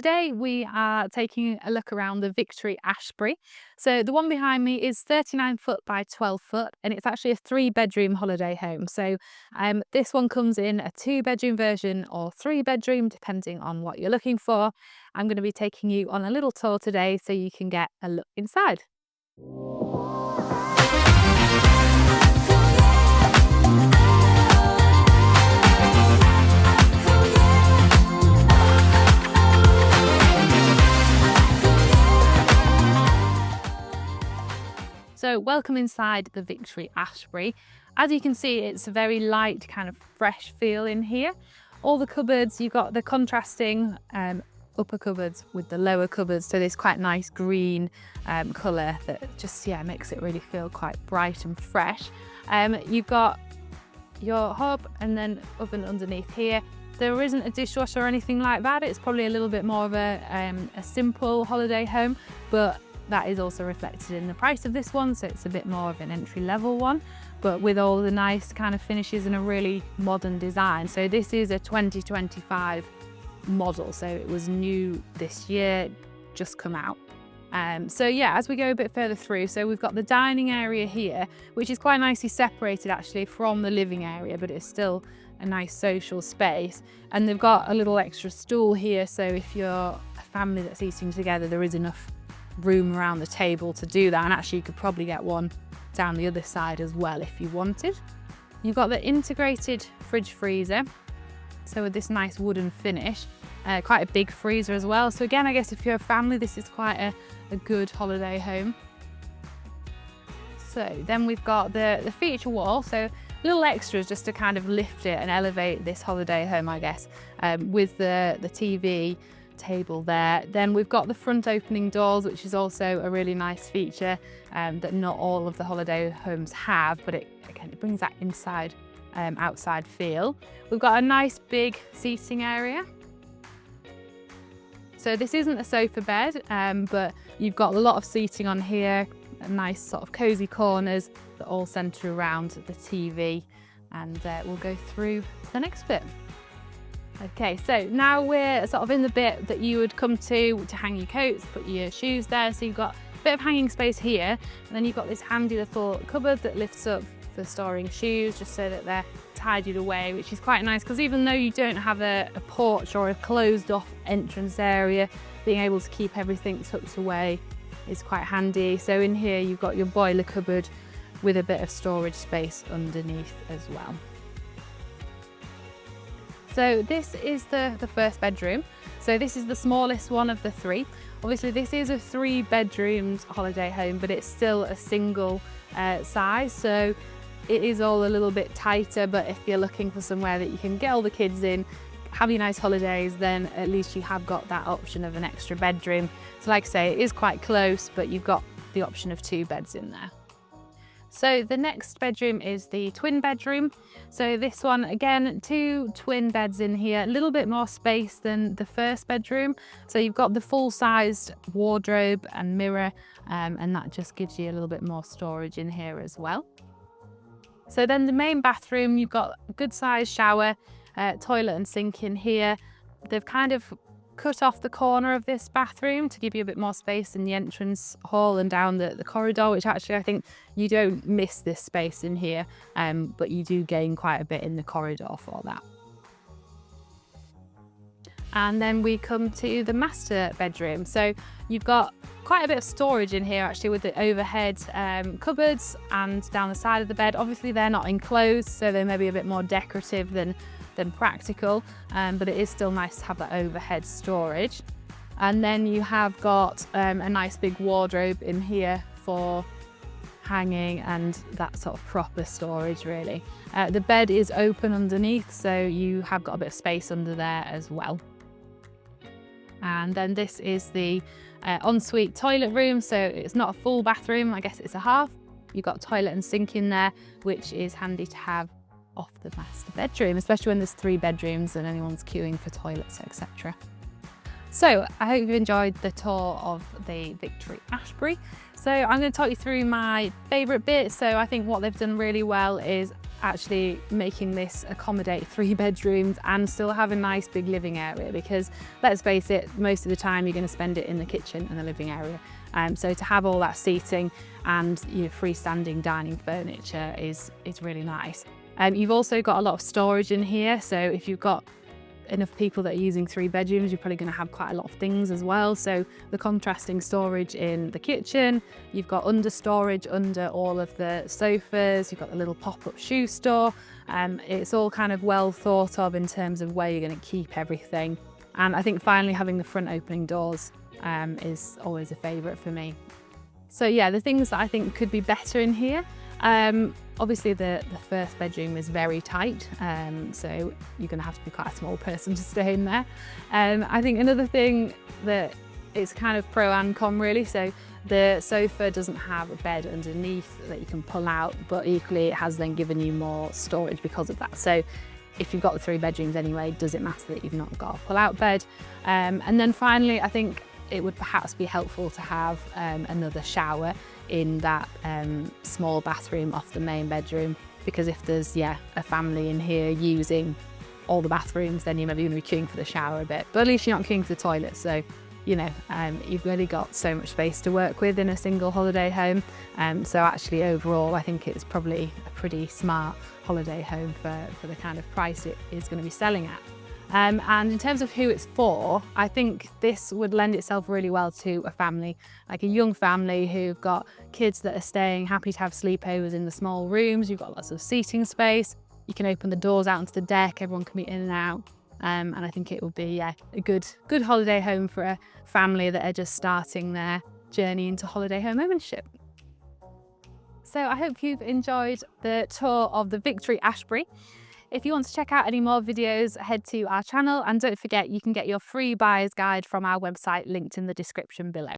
today we are taking a look around the Victory Ashberry. So the one behind me is 39 foot by 12 foot and it's actually a 3-bedroom holiday home. So this one comes in a 2-bedroom version or 3-bedroom depending on what you're looking for. I'm going to be taking you on a little tour today so you can get a look inside. So welcome inside the Victory Ashberry. As you can see, it's a very light kind of fresh feel in here. All the cupboards, you've got the contrasting upper cupboards with the lower cupboards. So there's quite nice green colour that just, makes it really feel quite bright and fresh. You've got your hob and then oven underneath here. There isn't a dishwasher or anything like that. It's probably a little bit more of a simple holiday home, but that is also reflected in the price of this one, so it's a bit more of an entry-level one, but with all the nice kind of finishes and a really modern design. So this is a 2025 model, so it was new this year, just come out. So yeah, as we go a bit further through, so we've got the dining area here, which is quite nicely separated actually from the living area, but it's still a nice social space. And they've got a little extra stool here, so if you're a family that's eating together, there is enough room around the table to do that, and actually you could probably get one down the other side as well if you wanted. You've got the integrated fridge freezer, so with this nice wooden finish, quite a big freezer as well. So again, I guess if you're a family, this is quite a good holiday home. So then we've got the feature wall, so little extras just to kind of lift it and elevate this holiday home, I guess, with the TV table there. Then we've got the front opening doors, which is also a really nice feature that not all of the holiday homes have, but it brings that inside outside feel. We've got a nice big seating area. So this isn't a sofa bed, but you've got a lot of seating on here, nice sort of cozy corners that all centre around the TV, and we'll go through the next bit. Okay, so now we're sort of in the bit that you would come to hang your coats, put your shoes there. So you've got a bit of hanging space here, and then you've got this handy little cupboard that lifts up for storing shoes, just so that they're tidied away, which is quite nice because even though you don't have a porch or a closed off entrance area, being able to keep everything tucked away is quite handy. So in here you've got your boiler cupboard with a bit of storage space underneath as well. So this is the first bedroom. So this is the smallest one of the three. Obviously this is a 3-bedrooms holiday home, but it's still a single size. So it is all a little bit tighter, but if you're looking for somewhere that you can get all the kids in, have your nice holidays, then at least you have got that option of an extra bedroom. So like I say, it is quite close, but you've got the option of 2 beds in there. So the next bedroom is the twin bedroom. So this one, again, 2 twin beds in here, a little bit more space than the first bedroom. So you've got the full-sized wardrobe and mirror, and that just gives you a little bit more storage in here as well. So then the main bathroom, you've got a good-sized shower, toilet and sink in here. They've kind of cut off the corner of this bathroom to give you a bit more space in the entrance hall and down the corridor, which actually I think you don't miss this space in here, but you do gain quite a bit in the corridor for that. And then we come to the master bedroom. So you've got quite a bit of storage in here actually, with the overhead cupboards and down the side of the bed. Obviously they're not enclosed, so they may be a bit more decorative than practical, but it is still nice to have that overhead storage. And then you have got a nice big wardrobe in here for hanging and that sort of proper storage really. The bed is open underneath, so you have got a bit of space under there as well. And then this is the ensuite toilet room, so it's not a full bathroom, I guess it's a half. You've got toilet and sink in there, which is handy to have off the master bedroom, especially when there's 3 bedrooms and anyone's queuing for toilets, etc. So I hope you've enjoyed the tour of the Victory Ashberry. So I'm going to talk you through my favourite bit. So I think what they've done really well is actually making this accommodate 3 bedrooms and still have a nice big living area, because let's face it, most of the time you're going to spend it in the kitchen and the living area. So to have all that seating and freestanding dining furniture is really nice. You've also got a lot of storage in here, so if you've got enough people that are using 3 bedrooms, you're probably going to have quite a lot of things as well. So the contrasting storage in the kitchen, you've got under storage under all of the sofas, you've got the little pop-up shoe store. It's all kind of well thought of in terms of where you're going to keep everything. And I think finally having the front opening doors is always a favourite for me. So yeah, the things that I think could be better in here, obviously the first bedroom is very tight, so you're going to have to be quite a small person to stay in there. I think another thing that it's kind of pro and con really, so the sofa doesn't have a bed underneath that you can pull out, but equally it has then given you more storage because of that. So if you've got the 3 bedrooms anyway, does it matter that you've not got a pull-out bed? And then finally, I think it would perhaps be helpful to have another shower in that small bathroom off the main bedroom, because if there's a family in here using all the bathrooms, then you're maybe going to be queuing for the shower a bit, but at least you're not queuing for the toilet. So you've really got so much space to work with in a single holiday home. So actually overall I think it's probably a pretty smart holiday home for the kind of price it is going to be selling at. And in terms of who it's for, I think this would lend itself really well to a family, like a young family who've got kids that are staying, happy to have sleepovers in the small rooms. You've got lots of seating space. You can open the doors out onto the deck. Everyone can be in and out. And I think it will be a good holiday home for a family that are just starting their journey into holiday home ownership. So I hope you've enjoyed the tour of the Victory Ashberry. If you want to check out any more videos, head to our channel, and don't forget you can get your free buyer's guide from our website linked in the description below.